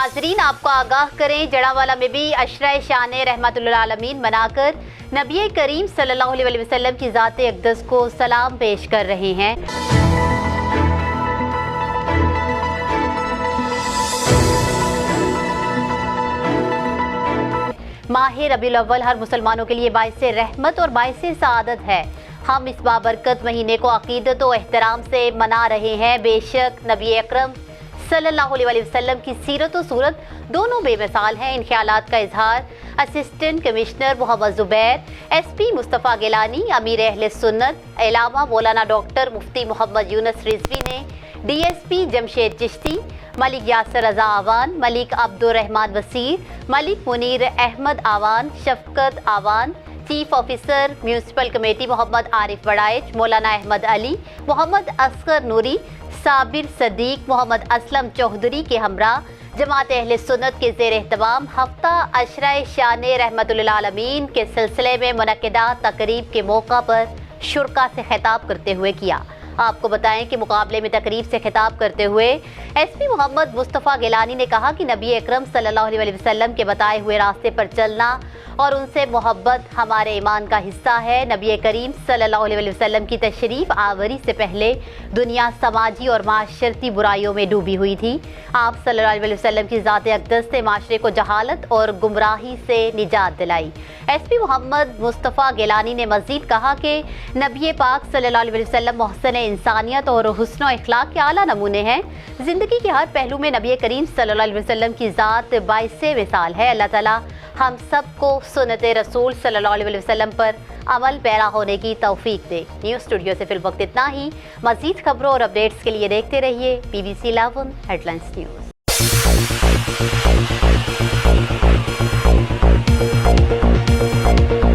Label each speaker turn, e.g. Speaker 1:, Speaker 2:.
Speaker 1: नाजरीन, आपको आगाह करें, जड़ावाला में भी अशरा शान रहमतुल्लिल आलमीन मनाकर नबी करीम सल्लल्लाहु अलैहि वसल्लम की ज़ात अक़दस को सलाम पेश कर रहे हैं। माह रबीउल अव्वल हर मुसलमानों के लिए बाइस रहमत और बाइस सआदत है। हम इस बाबरकत महीने को अक़ीदत और एहतराम से मना रहे हैं। बेशक नबी अकरम सल्लल्लाहु अलैहि वसल्लम की सीरत और सूरत दोनों बेमिसाल हैं। इन ख्यालात का इजहार assistant commissioner Mohammad Zubair, SP Mustafa Gilani, अमीर अहले सुन्नत अल्लामा मौलाना डॉक्टर मुफ्ती मोहम्मद यूनुस रिजवी ने DSP Jamshed Chishti, Malik Yasir Raza Awan, Malik Abdurrahman Waseer, Malik Munir Ahmad Awan, Shafqat Awan, chief officer municipal committee Mohammad Arif Baraich, मौलाना अहमद अली, मोहम्मद असगर नूरी, साबिर सदीक, मोहम्मद असलम चौधरी के हमरा जमात अहले सुन्नत के ज़ेर एहतमाम हफ्ता अशरा शान रहमतुल्लिल आलमीन के सिलसिले में मुनक्किदा तकरीब के मौका पर शुरका से खिताब करते हुए किया। आपको बताएं कि मुकाबले में तकरीब से खिताब करते हुए SP मोहम्मद मुस्तफ़ा गिलानी ने कहा कि नबी अकरम सल्लल्लाहु अलैहि वसल्लम के बताए हुए रास्ते पर चलना और उनसे मोहब्बत हमारे ईमान का हिस्सा है। नबी करीम सल्लल्लाहु अलैहि वसल्लम की तशरीफ़ आवरी से पहले दुनिया समाजी और माशरती बुराइयों में डूबी हुई थी। आप सल्लल्लाहु अलैहि वसल्लम की ज़ात अक़दस से माशरे को जहालत और गुमराही से निजात दिलाई। SP मोहम्मद मुस्तफ़ा गिलानी ने मज़ीद कहा कि नबी पाक सल्लल्लाहु अलैहि वसल्लम मोहसिन इंसानियत और हुस्न इखलाक के आला नमूने हैं। ज़िंदगी के हर पहलू में नबी करीम सल्लल्लाहु अलैहि वसल्लम की ज़ात बाइस मिसाल है। अल्लाह ताला हम सबको सुन्नत रसूल सल्लल्लाहु अलैहि वसल्लम पर अमल पैरा होने की तौफीक दे। न्यूज़ स्टूडियो से फिल वक्त इतना ही। मज़ीद खबरों और अपडेट्स के लिए देखते रहिए BBC 11 हेडलाइंस न्यूज़।